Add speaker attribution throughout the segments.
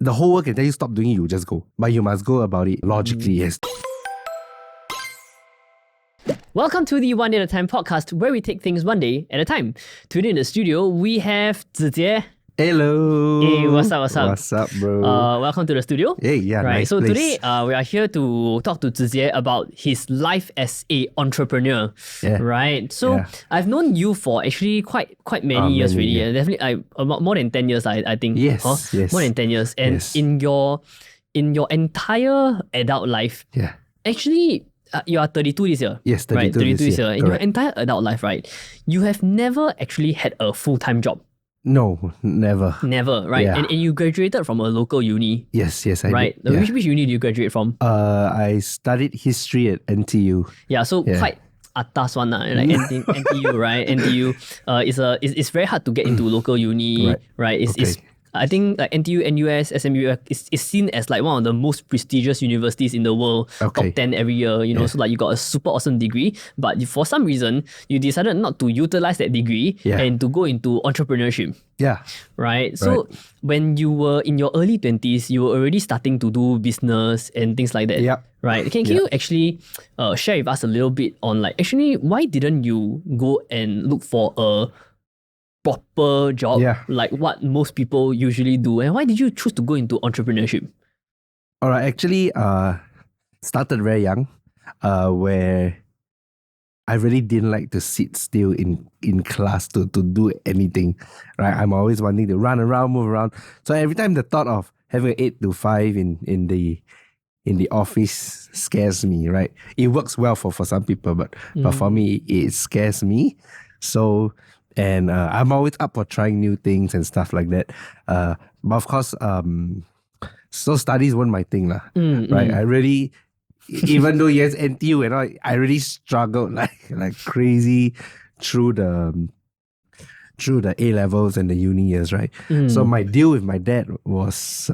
Speaker 1: the whole world can tell you stop doing it, you just go. But you must go about it logically, yes.
Speaker 2: Welcome to the One Day at a Time podcast, where we take things one day at a time. Today in the studio, we have Zi Jie.
Speaker 1: Hello.
Speaker 2: Hey, what's up?
Speaker 1: What's up, bro?
Speaker 2: Welcome to the studio.
Speaker 1: Hey, yeah,
Speaker 2: right.
Speaker 1: nice
Speaker 2: So
Speaker 1: place.
Speaker 2: today, we are here to talk to Zi Jie about his life as a entrepreneur.
Speaker 1: Yeah.
Speaker 2: Right. So
Speaker 1: Yeah.
Speaker 2: I've known you for actually quite many years
Speaker 1: many,
Speaker 2: already.
Speaker 1: yeah.
Speaker 2: Definitely, about more than 10 years. I think.
Speaker 1: Yes,
Speaker 2: Huh?
Speaker 1: yes.
Speaker 2: More than 10 years, and
Speaker 1: Yes.
Speaker 2: in your entire adult life,
Speaker 1: Yeah.
Speaker 2: actually. You are 32 this year.
Speaker 1: Yes, 32
Speaker 2: right? 32
Speaker 1: this
Speaker 2: this
Speaker 1: year,
Speaker 2: year. In your
Speaker 1: correct.
Speaker 2: entire adult life, right? You have never actually had a full-time job.
Speaker 1: No, never.
Speaker 2: Never, right?
Speaker 1: Yeah.
Speaker 2: And you graduated from a local uni,
Speaker 1: Yes, I
Speaker 2: right?
Speaker 1: did. Yeah.
Speaker 2: Which uni did you graduate from?
Speaker 1: I studied history at NTU.
Speaker 2: Yeah, so
Speaker 1: Yeah.
Speaker 2: quite atas one, like NTU, right? NTU it's very hard to get into local uni, right? It's I think like NTU, NUS, SMU is seen as like one of the most prestigious universities in the world,
Speaker 1: Okay.
Speaker 2: top 10 every year, you know, so like you got a super awesome degree, but for some reason, you decided not to utilize that degree and to go into entrepreneurship,
Speaker 1: Yeah.
Speaker 2: right? So when you were in your early 20s, you were already starting to do business and things like that,
Speaker 1: Yep.
Speaker 2: right? Can you actually share with us a little bit on like, actually, why didn't you go and look for a proper job like what most people usually do, and why did you choose to go into entrepreneurship?
Speaker 1: All right, actually, started very young, where I really didn't like to sit still in class to do anything, right? I'm always wanting to run around, move around. So every time the thought of having 8 to 5 in the office scares me, right? It works well for some people, but for me, it scares me. So, and I'm always up for trying new things and stuff like that. But of course, so studies weren't my thing, right? I really, even though yes, NTU and all, I really struggled like crazy through the A levels and the uni years, right? So my deal with my dad was,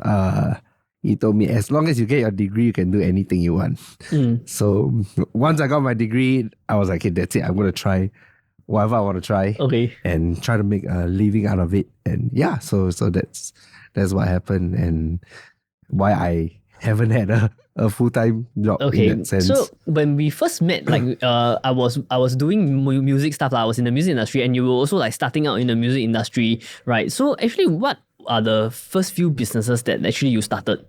Speaker 1: he told me, as long as you get your degree, you can do anything you want. So once I got my degree, I was like, okay, that's it. I'm going to try whatever I want to try, and try to make a living out of it. And yeah, so that's what happened, and why I haven't had a full-time job in that sense.
Speaker 2: So when we first met, like I was doing music stuff. I was in the music industry, and you were also like starting out in the music industry, right? So actually, what are the first few businesses that actually you started?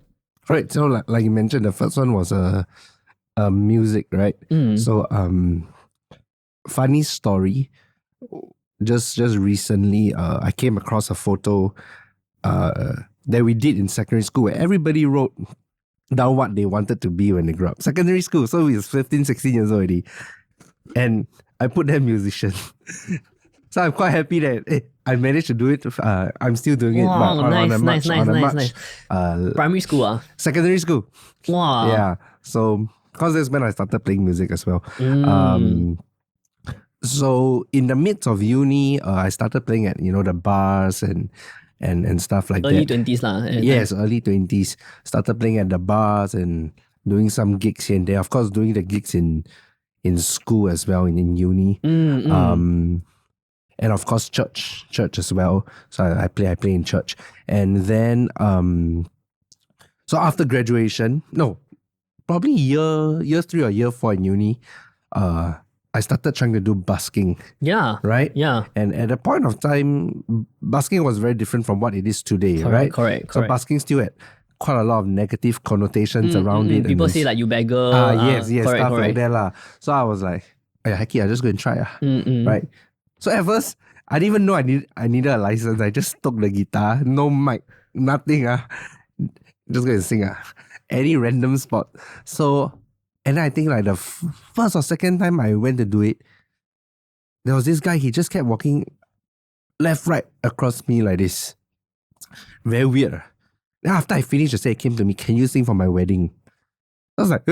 Speaker 1: Right. So like you mentioned, the first one was music, right? So funny story. Just recently, I came across a photo that we did in secondary school where everybody wrote down what they wanted to be when they grew up. Secondary school, so we was 15, 16 years old already. And I put them musician. So I'm quite happy that I managed to do it. I'm still doing it, but on a much
Speaker 2: Primary school,
Speaker 1: secondary school.
Speaker 2: Wow.
Speaker 1: Yeah. So because that's when I started playing music as well. So in the midst of uni, I started playing at the bars and stuff like
Speaker 2: early
Speaker 1: that.
Speaker 2: 20s lah.
Speaker 1: Yes, early 20s. Started playing at the bars and doing some gigs here and there. Of course, doing the gigs in school as well, in uni. And of course, church as well. So I play in church. And then so after graduation, no, probably year 3 or year 4 in uni, I started trying to do busking.
Speaker 2: Yeah.
Speaker 1: Right?
Speaker 2: Yeah.
Speaker 1: And at a point of time, busking was very different from what it is today, right?
Speaker 2: Correct.
Speaker 1: So busking still had quite a lot of negative connotations around it.
Speaker 2: People say like you beggar.
Speaker 1: Yes, stuff like that lah. So I was like, heck yeah, I'll just go and try. Right? So at first, I didn't even know I needed a license. I just took the guitar, no mic, nothing. Just go and sing. Any random spot. So, and I think like the first or second time I went to do it, there was this guy, he just kept walking left, right across me like this. Very weird. Then after I finished the set, he came to me, can you sing for my wedding? I was like,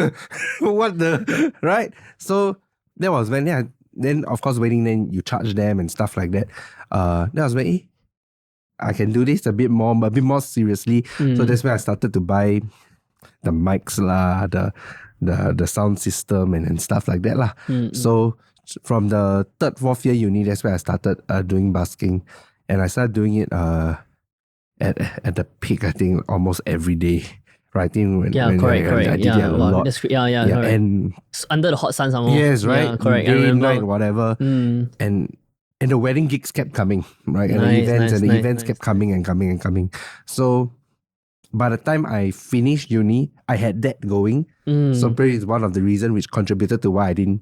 Speaker 1: what the, right? So that was when, then of course wedding, then you charge them and stuff like that. That was when, I can do this a bit more seriously. So that's where I started to buy the mics lah, the sound system and stuff like that lah. So from the 3rd, 4th year uni, that's where I started doing busking, and I started doing it at the peak, I think almost every day. Writing when
Speaker 2: correct.
Speaker 1: I did it a lot.
Speaker 2: That's great. Yeah, correct.
Speaker 1: And
Speaker 2: under the hot sun some more.
Speaker 1: yes, right.
Speaker 2: Yeah, correct.
Speaker 1: Day, night, whatever.
Speaker 2: Mm.
Speaker 1: And the wedding gigs kept coming, right? And the events kept coming and coming and coming. So by the time I finished uni, I had that going. So probably it's one of the reasons which contributed to why I didn't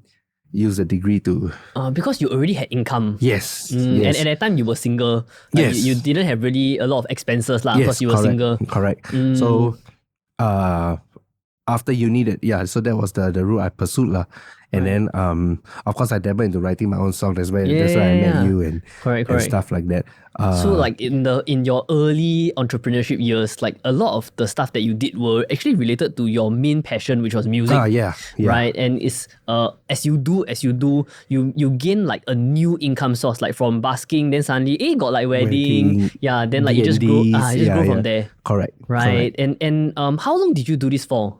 Speaker 1: use the degree to...
Speaker 2: because you already had income.
Speaker 1: Yes.
Speaker 2: And at that time you were single. Like you didn't have really a lot of expenses because you were single.
Speaker 1: Correct. So after uni, so that was the route I pursued lah. And then of course I dabbled into writing my own song. That's where I met you and stuff like that.
Speaker 2: So like in your early entrepreneurship years, like a lot of the stuff that you did were actually related to your main passion, which was music. Right. And it's as you do, you gain like a new income source, like from basking, then suddenly got like wedding. Then like you just grow from there.
Speaker 1: Correct.
Speaker 2: Right. And how long did you do this for?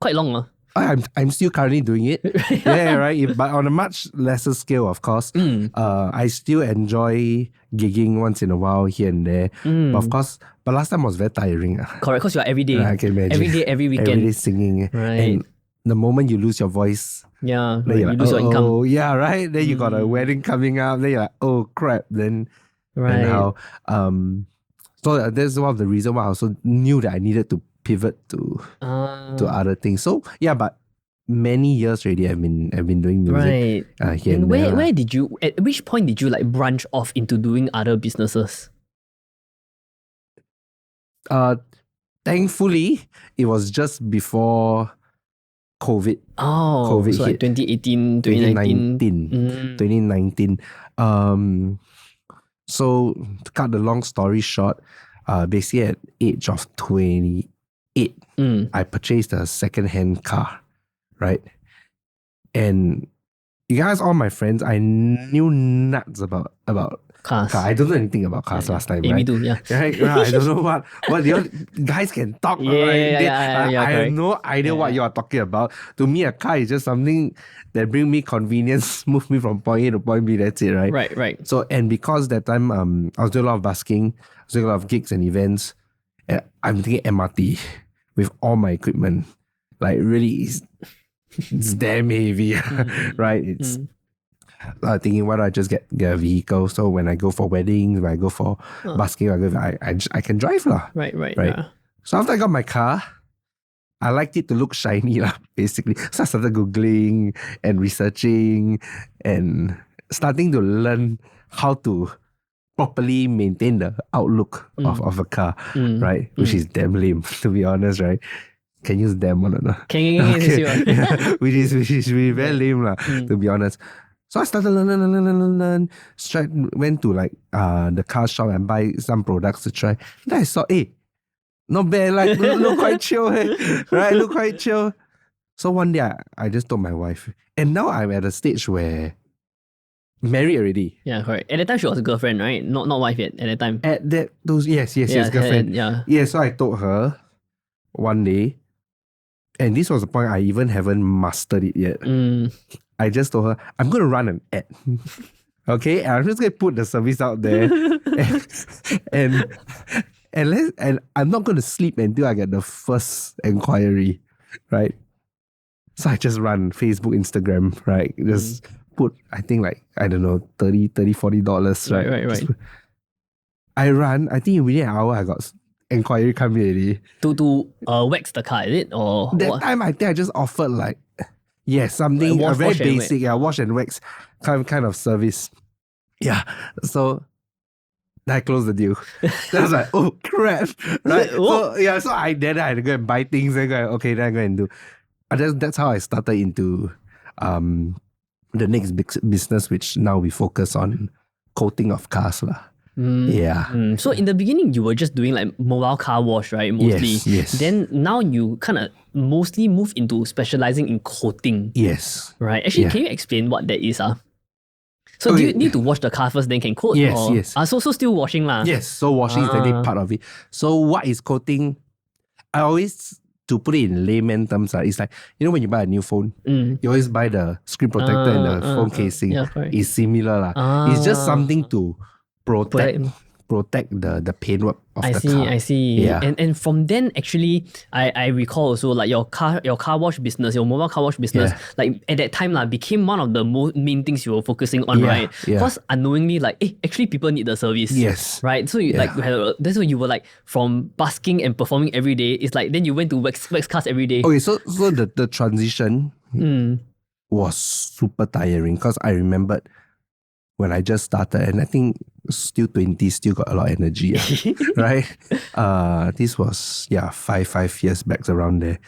Speaker 2: Quite long,
Speaker 1: I'm still currently doing it. Right. But on a much lesser scale, of course. I still enjoy gigging once in a while here and there. But last time was very tiring.
Speaker 2: Correct, because you're every day.
Speaker 1: I can imagine.
Speaker 2: Every day, every weekend.
Speaker 1: Every day singing.
Speaker 2: Right.
Speaker 1: And the moment you lose your voice,
Speaker 2: you
Speaker 1: like,
Speaker 2: lose your income.
Speaker 1: Oh, yeah, right. Then you got a wedding coming up. Then you're like, oh crap. Then and how so that's one of the reasons why I also knew that I needed to pivot to other things. So but many years already I've been doing music.
Speaker 2: Right.
Speaker 1: Here
Speaker 2: and
Speaker 1: there.
Speaker 2: where did you, at which point did you like branch off into doing other businesses?
Speaker 1: Thankfully, it was just before COVID.
Speaker 2: COVID so hit. Like 2018, 2019.
Speaker 1: 2019. So to cut the long story short, basically at age of 28, I purchased a second-hand car, right? And you guys, all my friends, I knew nuts about
Speaker 2: cars.
Speaker 1: I don't know anything about cars last time, right?
Speaker 2: Me too,
Speaker 1: Right? I don't know what you guys can talk. I have no idea what you are talking about. To me, a car is just something that bring me convenience, move me from point A to point B. That's it, right?
Speaker 2: Right.
Speaker 1: So, and because that time I was doing a lot of busking, I was doing a lot of gigs and events. And I'm taking MRT with all my equipment. Like really, it's damn heavy, right? It's thinking, why don't I just get a vehicle? So when I go for weddings, when I go for busking, I can drive lah.
Speaker 2: Right.
Speaker 1: Yeah. So after I got my car, I liked it to look shiny lah, basically. So I started Googling and researching and starting to learn how to properly maintain the outlook of a car, right? Which is damn lame, to be honest, right? Can use damn or not?
Speaker 2: Can
Speaker 1: which is really very lame lah, to be honest. So I started learn. Went to like the car shop and buy some products to try. Then I saw, not bad, like look quite chill, right? Look quite chill. So one day I just told my wife, and now I'm at a stage where married already.
Speaker 2: Yeah, correct. At that time she was a girlfriend, right? Not wife yet. At that time.
Speaker 1: Yes, girlfriend. Yeah. So I told her one day, and this was the point I even haven't mastered it yet. I just told her, I'm going to run an ad. Okay? And I'm just going to put the service out there. and I'm not going to sleep until I get the first inquiry. Right? So I just run Facebook, Instagram, right? Just put, I think like, I don't know, $30, $40, right?
Speaker 2: Right.
Speaker 1: I run, I think within an hour I got inquiry coming already.
Speaker 2: To wax the car, is it? Or
Speaker 1: that
Speaker 2: what?
Speaker 1: time I think I just offered like, something
Speaker 2: wash
Speaker 1: very
Speaker 2: and
Speaker 1: basic, wash and wax kind of service. Yeah. So I closed the deal. Then I was like, oh crap. Right. So I had to go and buy things and go, okay, then I go and do. That's how I started into the next big business, which now we focus on coating of cars lah.
Speaker 2: So in the beginning, you were just doing like mobile car wash, right? Mostly.
Speaker 1: Yes.
Speaker 2: Then now you kind of mostly move into specializing in coating.
Speaker 1: Yes.
Speaker 2: Right. Actually, can you explain what that is? So do you need to wash the car first, then can coat?
Speaker 1: Yes.
Speaker 2: So still washing lah.
Speaker 1: Yes. So washing is definitely part of it. So what is coating? I always, to put it in layman terms, it's like, when you buy a new phone, you always buy the screen protector and the phone casing.
Speaker 2: Yeah,
Speaker 1: it's similar lah. It's just something to protect protect the paintwork of
Speaker 2: I
Speaker 1: the
Speaker 2: see,
Speaker 1: car.
Speaker 2: I see.
Speaker 1: Yeah.
Speaker 2: And from then actually I recall also like your car wash business, your mobile car wash business,
Speaker 1: Yeah.
Speaker 2: like at that time became one of the main things you were focusing on, right?
Speaker 1: Yeah.
Speaker 2: Because unknowingly actually people need the service.
Speaker 1: Yes.
Speaker 2: Right. So you that's why you were like from busking and performing every day. It's like then you went to wax cars every day.
Speaker 1: Okay, so the transition was super tiring because I remembered when I just started, and I think still 20, still got a lot of energy, right? This was 5 years back around there.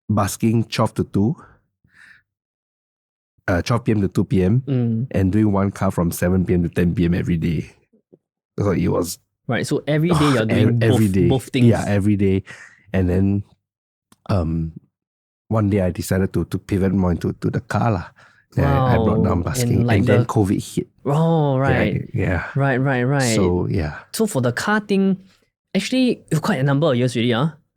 Speaker 1: Busking 12 to 2, 12 p.m. to 2 p.m. and doing one car from 7 p.m. to 10 p.m. every day. So it was
Speaker 2: right. So every day you're doing both things.
Speaker 1: Yeah, every day, and then one day I decided to pivot more into the car lah. Yeah, I brought down busking, and then COVID hit.
Speaker 2: Oh, right.
Speaker 1: Yeah.
Speaker 2: Right.
Speaker 1: So yeah.
Speaker 2: So for the car thing, actually it's quite a number of years already,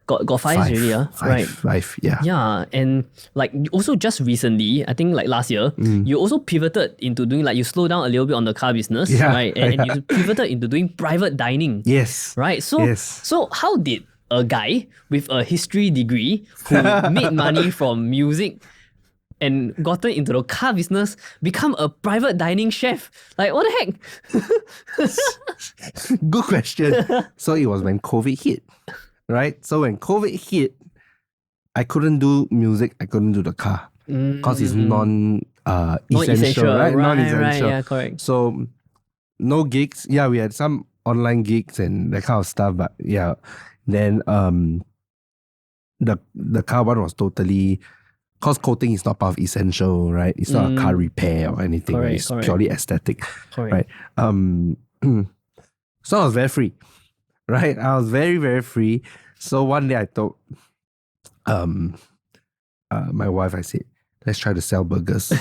Speaker 2: Got 5 years already, right?
Speaker 1: Five, yeah.
Speaker 2: Yeah, and like also just recently, I think like last year, you also pivoted into doing like you slowed down a little bit on the car business, right? And you pivoted into doing private dining.
Speaker 1: Yes.
Speaker 2: Right? So how did a guy with a history degree who made money from music and gotten into the car business become a private dining chef? Like, what the
Speaker 1: heck? Good question. So it was when COVID hit, right? So when COVID hit, I couldn't do music, I couldn't do the car because it's non-essential, right? Non-essential.
Speaker 2: Right, yeah, correct.
Speaker 1: So no gigs. Yeah, we had some online gigs and that kind of stuff, but yeah. Then the car one was totally, because coating is not part of essential, right? It's not a car repair or anything.
Speaker 2: Correct,
Speaker 1: It's purely aesthetic,
Speaker 2: correct.
Speaker 1: right? So I was very free, right? I was very, very free. So one day I told my wife, I said, let's try to sell burgers.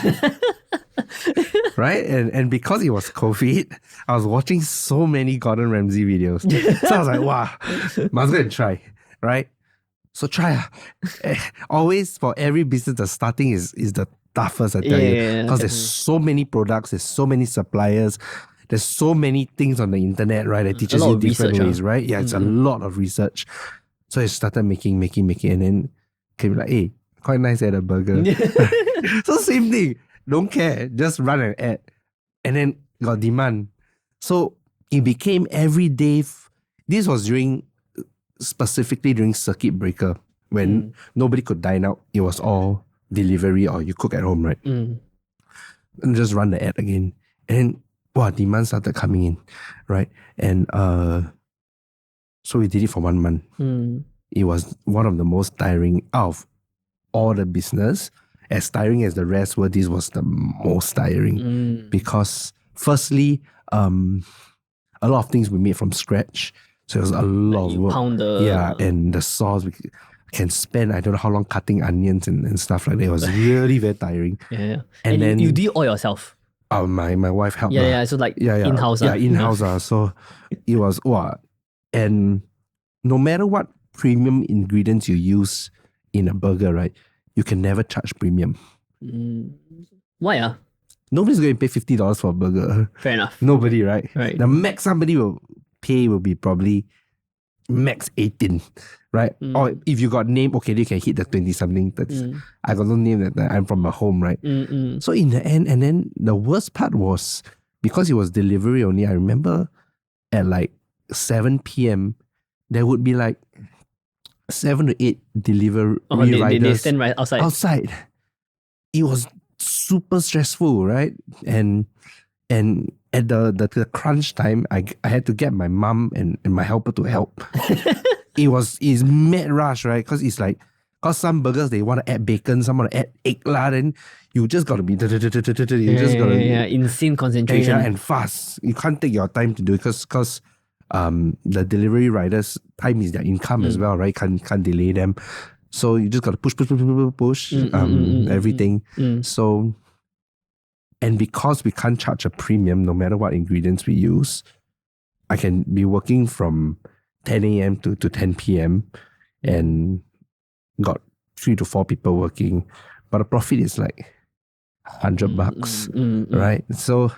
Speaker 1: Right? And because it was COVID, I was watching so many Gordon Ramsay videos. So I was like, wow, must go and try, right? So try. Always for every business, the starting is the toughest, I tell you. Because there's so many products, there's so many suppliers, there's so many things on the internet, right? That teaches you different ways, right? Yeah, it's a lot of research. So I started making, and then came like, hey, quite nice at a burger. So same thing. Don't care, just run an ad. And then got demand. So it became every day. This was specifically during circuit breaker when nobody could dine out. It was all delivery or you cook at home, right? And just run the ad again. And demand started coming in, right? And so we did it for 1 month. It was one of the most tiring out of all the business. As tiring as the rest were, this was the most tiring because firstly, a lot of things we made from scratch. So it was a lot of work. And the sauce, we can spend I don't know how long cutting onions and stuff like that. It was really very tiring.
Speaker 2: Yeah. And then you did it all yourself.
Speaker 1: My wife helped.
Speaker 2: So like in-house.
Speaker 1: In-house. So it was, and no matter what premium ingredients you use in a burger, right? You can never charge premium.
Speaker 2: Why?
Speaker 1: Nobody's going to pay $50 for a burger.
Speaker 2: Fair enough.
Speaker 1: Nobody, right?
Speaker 2: Right.
Speaker 1: The max somebody will pay will be probably max 18, right? Or if you got name, okay, you can hit the 20-something. I got no name that I'm from a home, right? So in the end, and then the worst part was, because it was delivery only, I remember at like 7 p.m, there would be like 7 to 8 delivery riders.
Speaker 2: They stand right outside.
Speaker 1: It was super stressful, right? And at the crunch time, I had to get my mom and my helper to help. It's mad rush, right? Because it's like, because some burgers they want to add bacon, some want to add egg lah, then you just gotta be
Speaker 2: insane concentration
Speaker 1: and fast. You can't take your time to do it because the delivery riders' time is their income as well, right? Can't delay them. So you just gotta push everything. So, and because we can't charge a premium no matter what ingredients we use, I can be working from 10 a.m. to 10 p.m. and got 3 to 4 people working, but the profit is like $100, right? So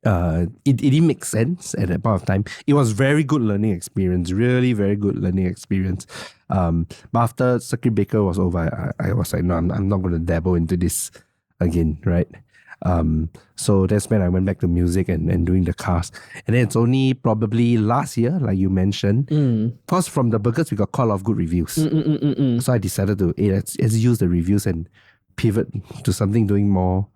Speaker 1: it didn't make sense at that point of time. It was very good learning experience, really very good learning experience. But after circuit breaker was over, I was like, no, I'm not going to dabble into this again, right? So that's when I went back to music and doing the cars. And then it's only probably last year, like you mentioned, because from the burgers we got quite a lot of good reviews. So I decided to let's use the reviews and pivot to something doing more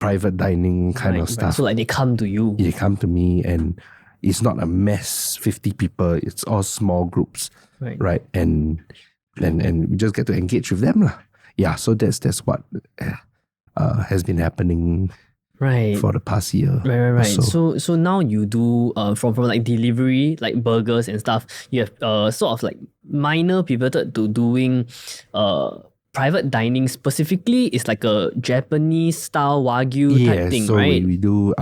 Speaker 1: private dining kind of stuff.
Speaker 2: So like they come to you.
Speaker 1: They come to me and it's not a mess, 50 people, it's all small groups. Right. And we just get to engage with them. Yeah, so that's what has been happening for the past year.
Speaker 2: Right. So now you do from like delivery, like burgers and stuff, you have sort of like minor pivoted to doing private dining. Specifically, it's like a Japanese style Wagyu type thing,
Speaker 1: so
Speaker 2: right?
Speaker 1: we do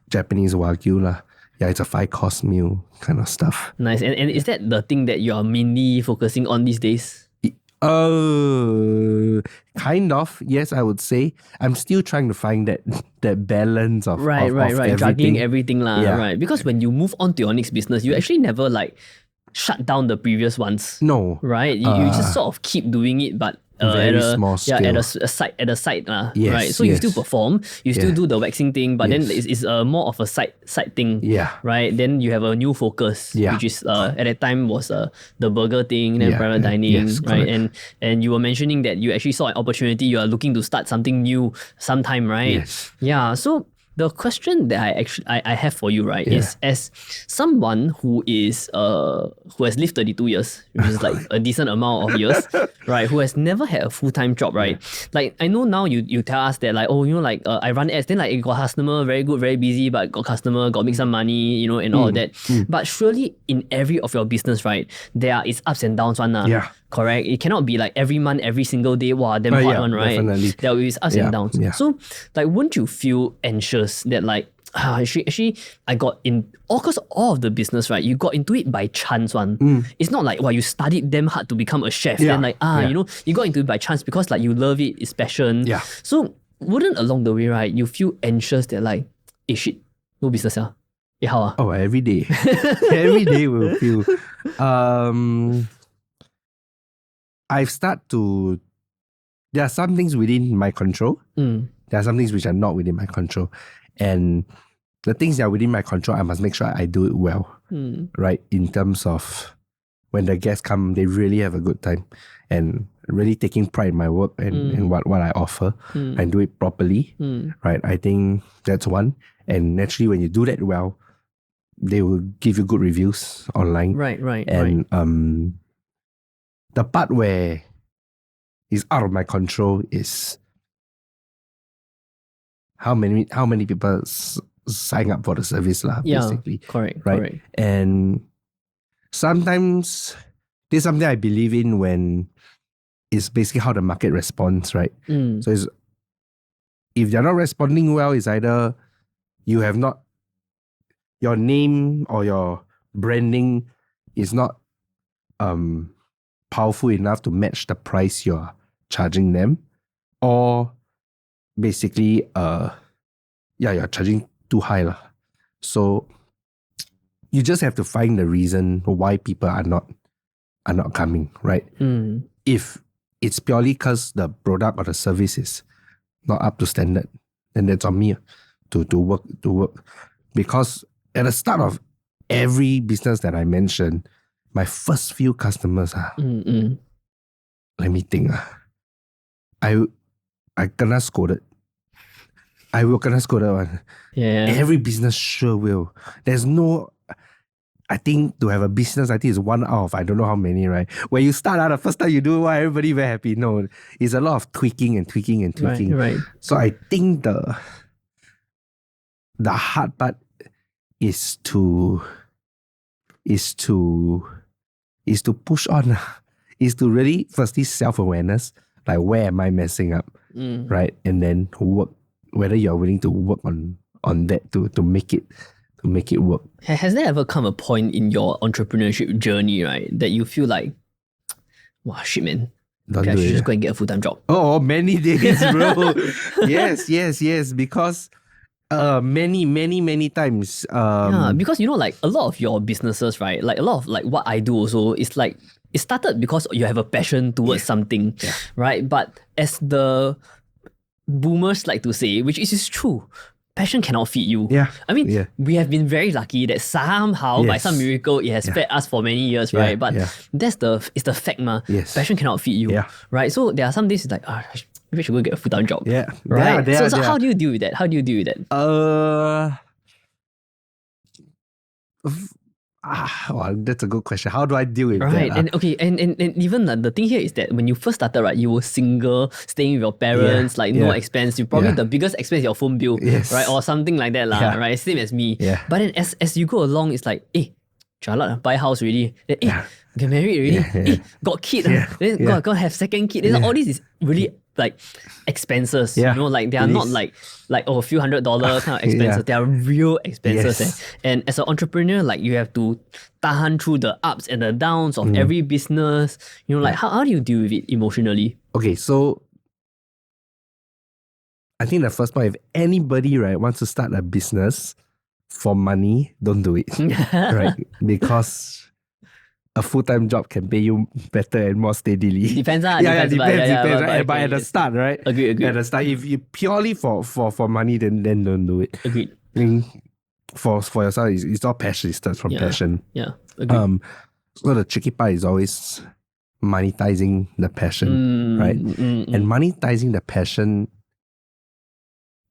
Speaker 1: Japanese Wagyu lah. Yeah, it's a 5-course meal kind of stuff.
Speaker 2: Nice. And is that the thing that you are mainly focusing on these days?
Speaker 1: Kind of. Yes, I would say. I'm still trying to find that balance of everything.
Speaker 2: Juggling everything lah. Yeah. Right. Because when you move on to your next business, you actually never like shut down the previous ones.
Speaker 1: No.
Speaker 2: Right? You just sort of keep doing it, but
Speaker 1: very small scale.
Speaker 2: Yeah, at a site.
Speaker 1: Yes,
Speaker 2: right? So you still perform, you still do the waxing thing, but then it's more of a side thing.
Speaker 1: Yeah.
Speaker 2: Right? Then you have a new focus, which is at that time was the burger thing, then private dining.
Speaker 1: Yes,
Speaker 2: right?
Speaker 1: correct.
Speaker 2: And you were mentioning that you actually saw an opportunity, you are looking to start something new sometime, right?
Speaker 1: Yes.
Speaker 2: Yeah. So the question that I have for you, right, is as someone who has lived 32 years, which is like a decent amount of years, right, who has never had a full-time job, right? Like I know now you tell us that like, oh, you know, like I run ads, then like got customer, very good, very busy, but got customer, got make some money, you know, and all of that. But surely in every of your business, right, there is ups and downs one.
Speaker 1: Yeah.
Speaker 2: Correct. It cannot be like every month, every single day, wow, damn hot one, right?
Speaker 1: Definitely.
Speaker 2: There will be ups and downs.
Speaker 1: Yeah.
Speaker 2: So like, wouldn't you feel anxious that like, actually I got in, because all of the business, right, you got into it by chance one. It's not like, you studied damn hard to become a chef. Then like, you know, you got into it by chance because like you love it, it's passion.
Speaker 1: Yeah.
Speaker 2: So wouldn't along the way, right, you feel anxious that like, shit, no business, how?
Speaker 1: Oh, every day. Every day we'll feel. I've started to. There are some things within my control. There are some things which are not within my control. And the things that are within my control, I must make sure I do it well. Right? In terms of when the guests come, they really have a good time. And really taking pride in my work and what I offer and do it properly. Right? I think that's one. And naturally, when you do that well, they will give you good reviews online.
Speaker 2: Right.
Speaker 1: And the part where is out of my control is how many people sign up for the service basically.
Speaker 2: Correct.
Speaker 1: Right?
Speaker 2: Correct.
Speaker 1: And sometimes there's something I believe in when it's basically how the market responds, right? So it's, if they're not responding well, it's either you have not, your name or your branding is not powerful enough to match the price you're charging them, or basically you're charging too high. So you just have to find the reason why people are not coming, right? If it's purely because the product or the service is not up to standard, then that's on me to work. Because at the start of every business that I mentioned, my first few customers, let me think. I kena scolded. I will kena scolded one.
Speaker 2: Yeah.
Speaker 1: Every business sure will. There's no, I think to have a business, I think it's one out of I don't know how many, right? When you start out, the first time you do, everybody very happy. No, it's a lot of tweaking.
Speaker 2: Right.
Speaker 1: So I think the hard part is to push on, is to really firstly self-awareness, like where am I messing up, right? And then work, whether you're willing to work on that to make it work.
Speaker 2: Has there ever come a point in your entrepreneurship journey, right, that you feel like, wow, shit, man,
Speaker 1: Don't
Speaker 2: I
Speaker 1: do
Speaker 2: should
Speaker 1: it.
Speaker 2: just go and get a full-time job.
Speaker 1: Oh, many days, bro. yes. Because many times.
Speaker 2: Yeah, because like a lot of your businesses, right? Like a lot of like what I do also is like it started because you have a passion towards something, right? But as the boomers like to say, which is true, passion cannot feed you.
Speaker 1: Yeah.
Speaker 2: I mean, we have been very lucky that somehow, by some miracle, it has fed us for many years, right? But it's the fact,
Speaker 1: Yes.
Speaker 2: Passion cannot feed you, right? So there are some days it's like, maybe I should go get a full-time job.
Speaker 1: Yeah.
Speaker 2: Right? So how do you deal with that?
Speaker 1: Well, that's a good question. How do I deal with that?
Speaker 2: Right, and even the thing here is that when you first started, right, you were single, staying with your parents, no expense. You probably the biggest expense is your phone bill, right, or something like that, right? Same as me. But then as you go along, it's like, Charlotte, buy house already. Then, get married already. Got kid. Then got have second kid. Then all this is really like expenses. Like they are not like a few $100 kind of expenses. They are real expenses. And as an entrepreneur, like you have to tahan through the ups and the downs of every business. Like how do you deal with it emotionally?
Speaker 1: Okay, so I think the first point, if anybody wants to start a business for money, don't do it. Right? Because a full-time job can pay you better and more steadily.
Speaker 2: Depends.
Speaker 1: Depends. But at the start, right?
Speaker 2: Agreed.
Speaker 1: At the start, if you purely for money, then don't do it.
Speaker 2: Agreed.
Speaker 1: I mean, for yourself, it's all passion. It starts from passion.
Speaker 2: Yeah. Agreed.
Speaker 1: So the tricky part is always monetizing the passion, right? And monetizing the passion,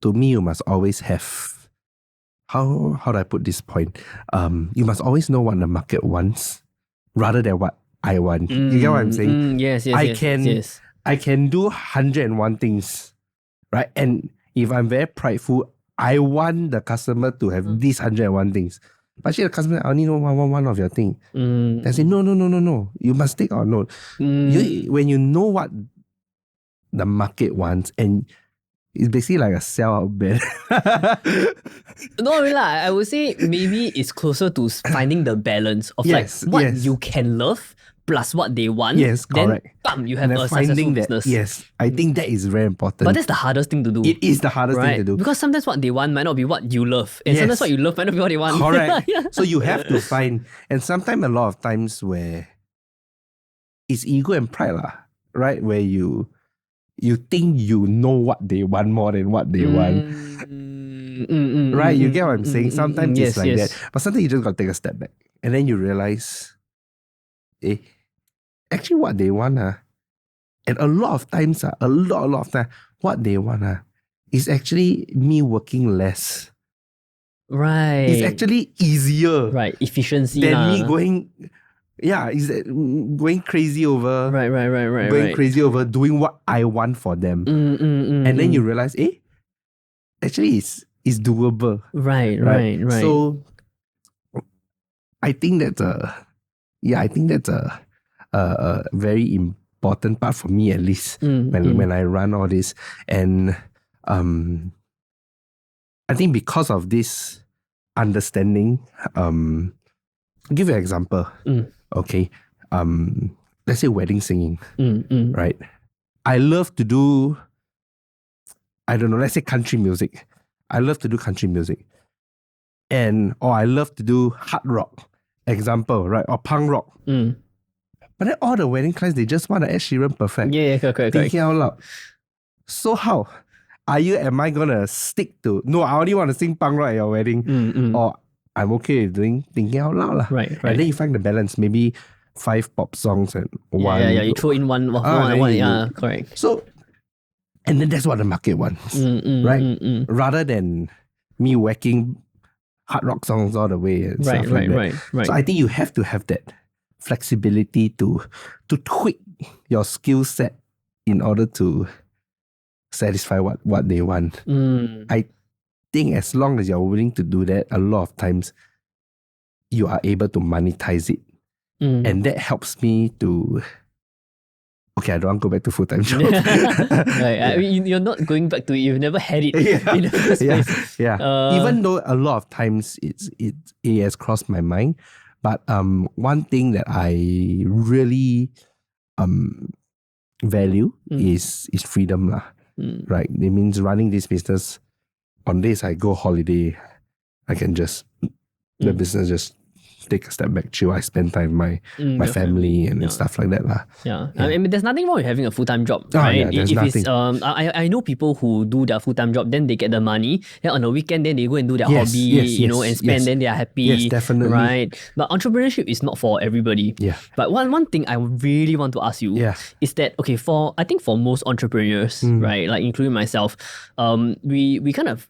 Speaker 1: to me, you must always have, how do I put this point? You must always know what the market wants rather than what I want. You get what I'm saying?
Speaker 2: Yes.
Speaker 1: I can do 101 things, right? And if I'm very prideful, I want the customer to have these 101 things. But actually, the customer, I only know one of your thing. They say, no. You must take our note. When you know what the market wants, and it's basically like a sell-out bid.
Speaker 2: No, I would say maybe it's closer to finding the balance of what you can love plus what they want.
Speaker 1: Yes, correct.
Speaker 2: Then, bam, you have a successful business.
Speaker 1: Yes, I think that is very important.
Speaker 2: But that's the hardest thing to do.
Speaker 1: It is the hardest thing to do.
Speaker 2: Because sometimes what they want might not be what you love. And sometimes what you love might not be what they want.
Speaker 1: Correct. So you have to find, and sometimes a lot of times where it's ego and pride, right? Where you think you know what they want more than what they want. Right? You get what I'm saying? Sometimes it's like that. But sometimes you just got to take a step back. And then you realize, actually what they want, and a lot of times, what they want is actually me working less.
Speaker 2: Right.
Speaker 1: It's actually easier.
Speaker 2: Right. Efficiency.
Speaker 1: Than me going... is going crazy over...
Speaker 2: Right.
Speaker 1: Going crazy over doing what I want for them. And then you realize, actually it's doable.
Speaker 2: Right.
Speaker 1: So I think that's a very important part for me, at least, when I run all this. And I think because of this understanding, I'll give you an example. Okay. Let's say wedding singing. Right? I love to do, I don't know, let's say country music. I love to do country music. Or I love to do hard rock, example, right? Or punk rock. But then all the wedding clients, they just want to Ed Sheeran perfect.
Speaker 2: Yeah, correct.
Speaker 1: Thinking out loud. So how? Am I gonna stick to, no, I only want to sing punk rock at your wedding. Or I'm okay with doing thinking out loud.
Speaker 2: Right.
Speaker 1: And then you find the balance, maybe 5 pop songs and one.
Speaker 2: Yeah, you throw in one, correct.
Speaker 1: So, and then that's what the market wants, right? Rather than me whacking hard rock songs all the way and stuff like that.
Speaker 2: Right.
Speaker 1: So I think you have to have that flexibility to tweak your skill set in order to satisfy what they want. I think as long as you're willing to do that, a lot of times you are able to monetize it. And that helps me to... Okay, I don't want to go back to full-time job.
Speaker 2: Right. I mean, you're not going back to it. You've never had it in the first place.
Speaker 1: Even though a lot of times it has crossed my mind, but one thing that I really value is freedom lah. Right? It means running this business. On days I go holiday, I can just the business just take a step back, chill. I spend time with my family and stuff like that lah.
Speaker 2: Yeah. I mean, there's nothing wrong with having a full-time job, right?
Speaker 1: Yeah, there's nothing.
Speaker 2: I know people who do their full-time job, then they get the money. Then on the weekend, then they go and do their hobby, and spend. Then they are happy.
Speaker 1: Yes, definitely.
Speaker 2: Right. But entrepreneurship is not for everybody.
Speaker 1: Yeah.
Speaker 2: But one thing I really want to ask you is that I think for most entrepreneurs, right, like including myself, we kind of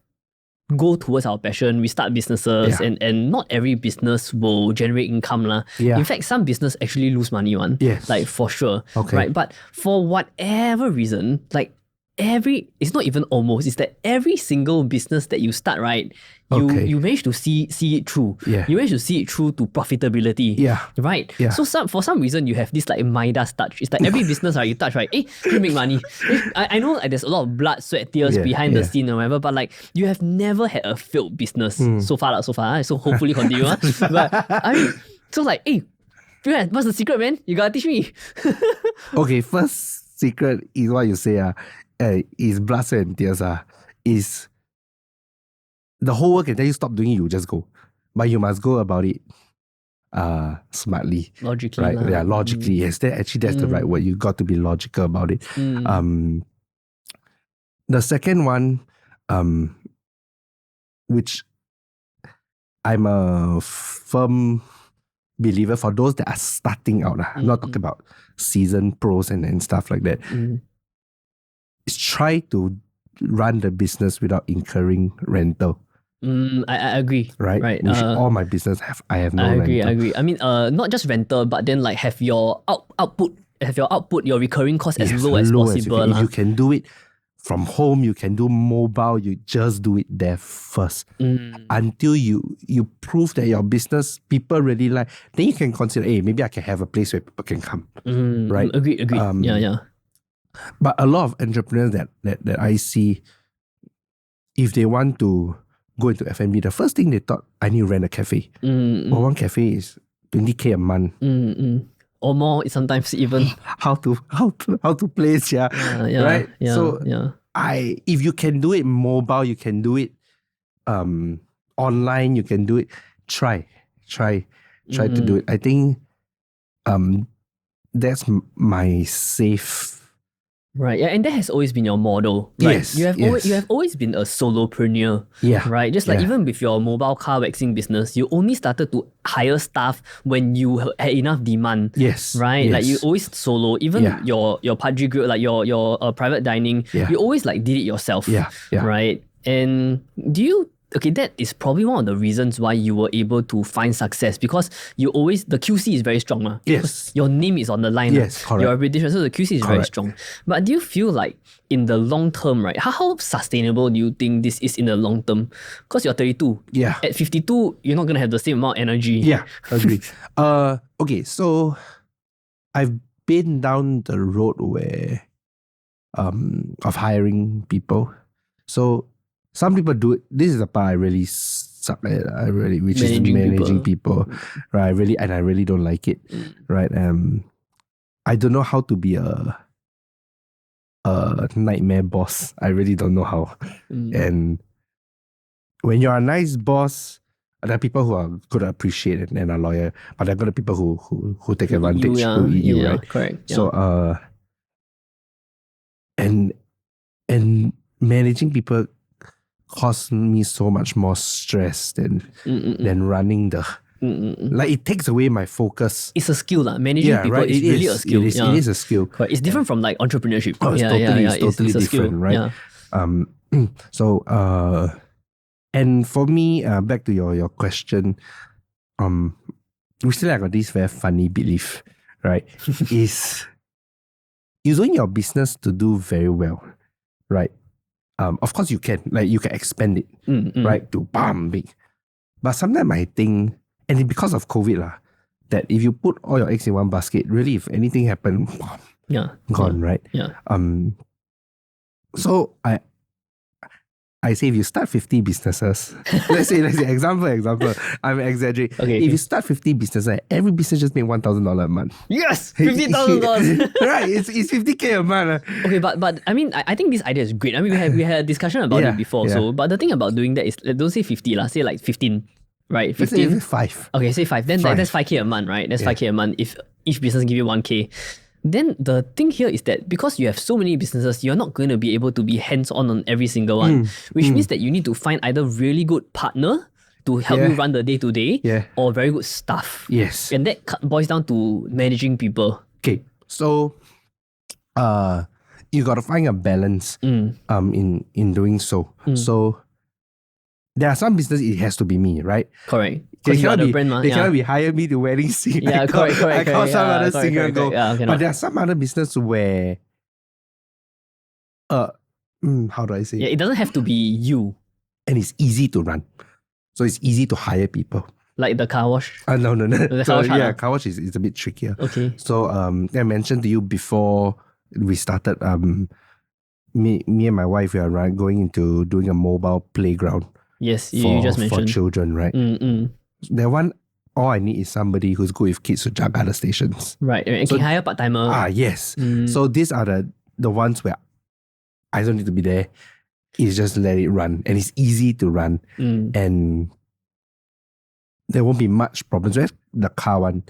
Speaker 2: go towards our passion, we start businesses, and not every business will generate income lah. In fact, some business actually lose money one. Like for sure.
Speaker 1: Okay.
Speaker 2: Right. But for whatever reason, like it's not even almost, it's that every single business that you start, right, you manage to see it through. You manage to see it through to profitability. Right? So for some reason you have this like Midas touch. It's like every business you touch, right? You make money. I know like, there's a lot of blood, sweat, tears behind the scene or whatever, but like you have never had a failed business so far. So hopefully continue. But I mean, so like, what's the secret, man? You gotta teach me.
Speaker 1: Okay, first secret is what you say. Is blood, sweat, and tears. Is the whole world can tell you stop doing it, you just go. But you must go about it smartly.
Speaker 2: Logically.
Speaker 1: Right? Yeah, logically. Yes, that's the right word. You got to be logical about it. The second one, which I'm a firm believer for those that are starting out. I'm not talking about seasoned pros and stuff like that. Is try to run the business without incurring rental.
Speaker 2: I agree.
Speaker 1: Right. All my business I have no rental.
Speaker 2: I agree. I mean, not just rental, but then like have your output, your recurring cost as low as possible.
Speaker 1: If you can do it from home, you can do mobile, you just do it there first. Until you prove that your business, people really like, then you can consider, hey, maybe I can have a place where people can come. Right?
Speaker 2: Agree. Yeah.
Speaker 1: But a lot of entrepreneurs that I see, if they want to go into F&B, the first thing they thought, I need to rent a cafe. Well, one cafe is 20K a month.
Speaker 2: Or more sometimes even.
Speaker 1: How to place, right? If you can do it mobile, you can do it online, you can do it. Try to do it. I think that's my safe.
Speaker 2: Right, yeah, and that has always been your model. Right?
Speaker 1: Yes,
Speaker 2: you have always been a solopreneur. Right, just like even with your mobile car waxing business, you only started to hire staff when you had enough demand.
Speaker 1: Yes,
Speaker 2: right.
Speaker 1: Yes.
Speaker 2: Like you always solo. Even your Padre Grill, like your private dining, you always like did it yourself. Right, and that is probably one of the reasons why you were able to find success, because the QC is very strong.
Speaker 1: Yes.
Speaker 2: Your name is on the line.
Speaker 1: Yes, correct.
Speaker 2: You're a British, so the QC is very strong. But do you feel like in the long term, right, how sustainable do you think this is in the long term? Because you're 32.
Speaker 1: Yeah.
Speaker 2: At 52, you're not going to have the same amount of energy.
Speaker 1: Yeah, agree. Okay, so I've been down the road where of hiring people. So some people do it. This is the part I really suck at. Which is managing people. Right? I really don't like it. Right? I don't know how to be a nightmare boss. I really don't know how. And when you're a nice boss, there are people who are good to appreciate and are loyal, but there are other people who take advantage who eat you, right?
Speaker 2: Correct. Yeah.
Speaker 1: So and managing people costs me so much more stress than running the like it takes away my focus.
Speaker 2: It's a skill. Managing people is really a skill.
Speaker 1: It is a skill.
Speaker 2: Correct. It's different from like entrepreneurship.
Speaker 1: It's totally different, right? So and for me, back to your question, recently I got this very funny belief, right? Is you're doing your business to do very well, right? Of course you can expand it, right? To big. But sometimes I think, and because of COVID, that if you put all your eggs in one basket, really, if anything happen, gone, right?
Speaker 2: Yeah.
Speaker 1: So I say if you start 50 businesses, let's say example, I'm exaggerating.
Speaker 2: Okay,
Speaker 1: if you start 50 businesses, every business just make $1,000 a month.
Speaker 2: Yes, $50,000.
Speaker 1: Right, it's 50K a month.
Speaker 2: Okay, but I mean, I think this idea is great. I mean, we had a discussion about it before.
Speaker 1: Yeah.
Speaker 2: So, but the thing about doing that is, don't say 50 lah. Say like 15, right?
Speaker 1: Let's say
Speaker 2: 15.
Speaker 1: 5.
Speaker 2: Okay, say 5. Then that's 5K a month, right? That's 5K a month. If each business give you 1K. Then the thing here is that because you have so many businesses, you're not going to be able to be hands-on on every single one, which means that you need to find either really good partner to help you run the day-to-day or very good staff.
Speaker 1: Yes.
Speaker 2: And that boils down to managing people.
Speaker 1: Okay, so you got to find a balance in doing so. So there are some business it has to be me, right?
Speaker 2: Correct. Because you are the brand,
Speaker 1: they cannot be hire me to wedding sing.
Speaker 2: Yeah, correct.
Speaker 1: I call some other singer go.
Speaker 2: Yeah,
Speaker 1: but there are some other business where how do I say?
Speaker 2: Yeah, it doesn't have to be you.
Speaker 1: And it's easy to run. So it's easy to hire people.
Speaker 2: Like the car wash?
Speaker 1: No.
Speaker 2: The
Speaker 1: So,
Speaker 2: car wash,
Speaker 1: car wash is a bit trickier.
Speaker 2: Okay.
Speaker 1: So I mentioned to you before we started, me and my wife, we are going into doing a mobile playground.
Speaker 2: Yes, you just mentioned.
Speaker 1: For children, right? That one, all I need is somebody who's good with kids to juggle the stations.
Speaker 2: Right, and can hire part-timer.
Speaker 1: Yes. So these are the ones where I don't need to be there. It's just let it run. And it's easy to run. And there won't be much problems. Whereas the car one,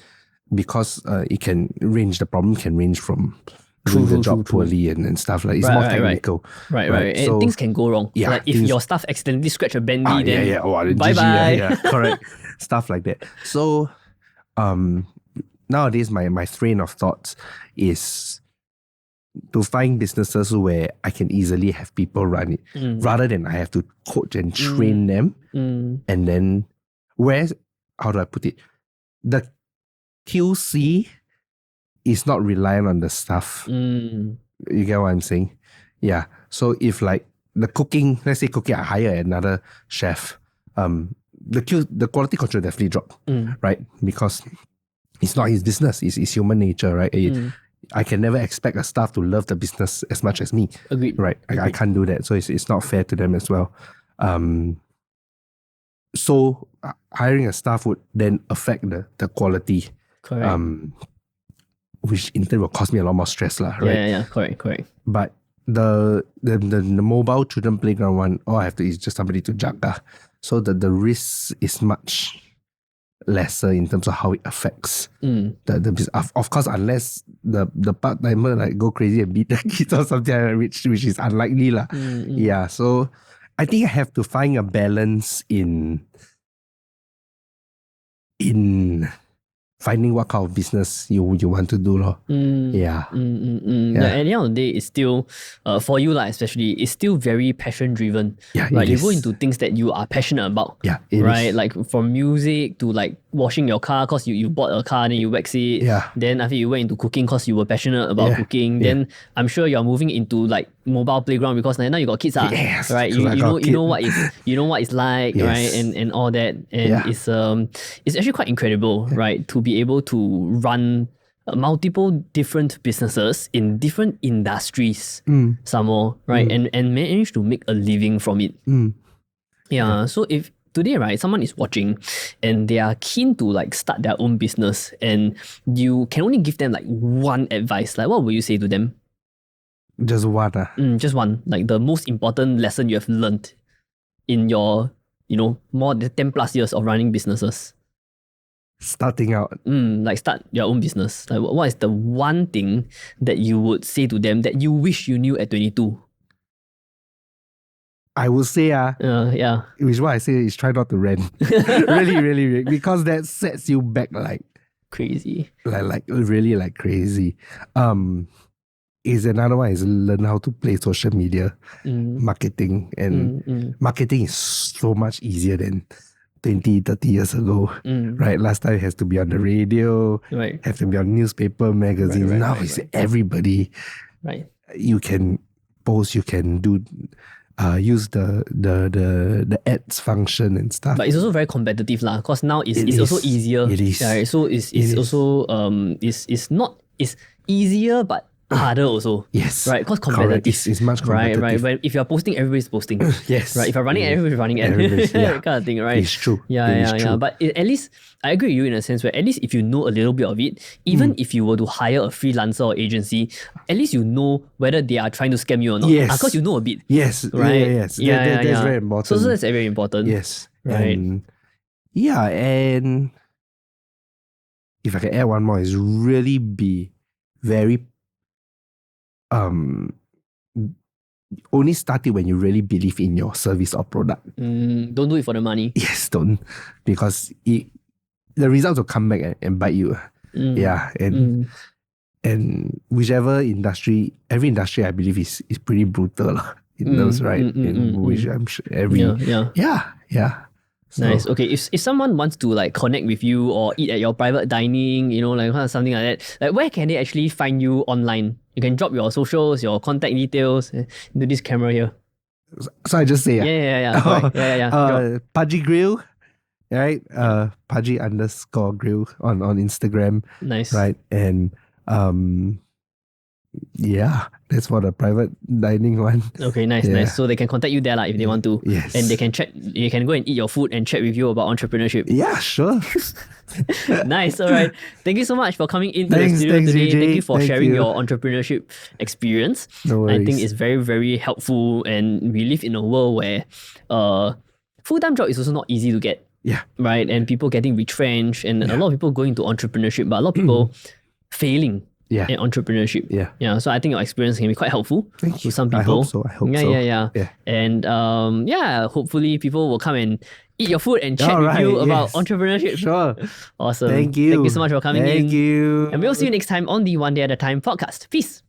Speaker 1: because the problem can range from doing the job poorly and stuff like it's more technical.
Speaker 2: Right. And things can go wrong.
Speaker 1: Yeah,
Speaker 2: like if your staff accidentally scratch a bendy, then bye
Speaker 1: GG,
Speaker 2: bye.
Speaker 1: Correct. Stuff like that. So nowadays my train of thoughts is to find businesses where I can easily have people run it rather than I have to coach and train them. And then how do I put it? The QC is not reliant on the staff. You get what I'm saying? Yeah. So if like the cooking, let's say cooking, I hire another chef, the quality control definitely drop, right? Because it's not his business, it's human nature, right? I can never expect a staff to love the business as much as me.
Speaker 2: Agreed.
Speaker 1: Right? I can't do that. So it's not fair to them as well. So hiring a staff would then affect the quality.
Speaker 2: Correct.
Speaker 1: Which in turn will cost me a lot more stress, right?
Speaker 2: Yeah, correct.
Speaker 1: But the mobile children playground one, all I have to is just somebody to juggle. So the risk is much lesser in terms of how it affects the business. Of course, unless the part-timer like go crazy and beat the kids or something like that, which is unlikely lah. Yeah, so I think I have to find a balance in finding what kind of business you want to do. Yeah.
Speaker 2: At the end of the day, it's still, for you especially, it's still very passion driven.
Speaker 1: Yeah,
Speaker 2: right? You go into things that you are passionate about.
Speaker 1: Yeah,
Speaker 2: right?
Speaker 1: is.
Speaker 2: Like from music to like washing your car because you bought a car and then you wax it.
Speaker 1: Yeah.
Speaker 2: Then after you went into cooking because you were passionate about cooking. Then I'm sure you're moving into like mobile playground because now you got kids.
Speaker 1: Yes,
Speaker 2: right? You know what it's like, right? And all that. And it's actually quite incredible, right? To be able to run multiple different businesses in different industries some more, right? And manage to make a living from it. Yeah. So if today, right, someone is watching and they are keen to like start their own business and you can only give them like one advice, like what would you say to them?
Speaker 1: Just one.
Speaker 2: Just one. Like the most important lesson you have learned in your, more than 10 plus years of running businesses.
Speaker 1: Starting out.
Speaker 2: Like start your own business. Like what is the one thing that you would say to them that you wish you knew at 22?
Speaker 1: I would say, which is what I say is try not to rent. really, because that sets you back like
Speaker 2: crazy.
Speaker 1: Like really like crazy. Is another one is learn how to play social media marketing. And marketing is so much easier than 20, 30 years ago. Right? Last time it has to be on the radio, have to be on newspaper, magazines. Now it's everybody.
Speaker 2: Right.
Speaker 1: You can post, you can do use the ads function and stuff.
Speaker 2: But it's also very competitive lah, because now it's also easier.
Speaker 1: It is.
Speaker 2: Right? So it's also it's easier, but harder also.
Speaker 1: Yes.
Speaker 2: Right, because
Speaker 1: Correct.
Speaker 2: competitive.
Speaker 1: It's much competitive.
Speaker 2: Right. When if you're posting, everybody's posting.
Speaker 1: Yes.
Speaker 2: Right. If you're running, everybody's running ad.
Speaker 1: Everybody's- yeah.
Speaker 2: That kind of thing, right?
Speaker 1: It's true.
Speaker 2: Yeah,
Speaker 1: It is
Speaker 2: yeah.
Speaker 1: true.
Speaker 2: But at least I agree with you in a sense where at least if you know a little bit of it, even if you were to hire a freelancer or agency, at least you know whether they are trying to scam you or not.
Speaker 1: Yes.
Speaker 2: Because you know a bit.
Speaker 1: Yes.
Speaker 2: Right.
Speaker 1: Yes.
Speaker 2: Yeah,
Speaker 1: That's very important.
Speaker 2: So that's very important.
Speaker 1: Yes.
Speaker 2: Right.
Speaker 1: And if I can add one more, is really be very only start it when you really believe in your service or product.
Speaker 2: Don't do it for the money.
Speaker 1: Yes, don't, because the results will come back and bite you. Yeah, and whichever industry, every industry I believe is pretty brutal in those, right? In which I'm sure yeah. So,
Speaker 2: Nice. Okay, if someone wants to like connect with you or eat at your private dining, like something like that, like where can they actually find you online? You can drop your socials, your contact details into this camera here.
Speaker 1: So I just say
Speaker 2: Yeah. Correct. Yeah.
Speaker 1: Pudgy Grill, right? Pudgy _ grill on Instagram.
Speaker 2: Nice.
Speaker 1: Right. And yeah, that's for the private dining one.
Speaker 2: Okay, nice. So they can contact you there if they want to.
Speaker 1: Yes.
Speaker 2: And they can chat. You can go and eat your food and chat with you about entrepreneurship.
Speaker 1: Yeah, sure.
Speaker 2: Nice. All right. Thank you so much for coming into the studio
Speaker 1: thanks,
Speaker 2: today.
Speaker 1: Zi Jie.
Speaker 2: Thank you for
Speaker 1: Thank
Speaker 2: sharing
Speaker 1: you.
Speaker 2: your entrepreneurship experience.
Speaker 1: No worries.
Speaker 2: I think it's very, very helpful. And we live in a world where full-time job is also not easy to get.
Speaker 1: Yeah.
Speaker 2: Right. And people getting retrenched and a lot of people going into entrepreneurship, but a lot of people failing.
Speaker 1: Yeah.
Speaker 2: In entrepreneurship.
Speaker 1: Yeah.
Speaker 2: So I think your experience can be quite helpful
Speaker 1: Thank
Speaker 2: to
Speaker 1: you.
Speaker 2: some people.
Speaker 1: I hope so.
Speaker 2: Yeah. And hopefully people will come and eat your food and chat with you about entrepreneurship.
Speaker 1: Sure.
Speaker 2: Awesome.
Speaker 1: Thank you.
Speaker 2: Thank you so much for coming in.
Speaker 1: Thank you.
Speaker 2: And we'll see you next time on the One Day at a Time podcast. Peace.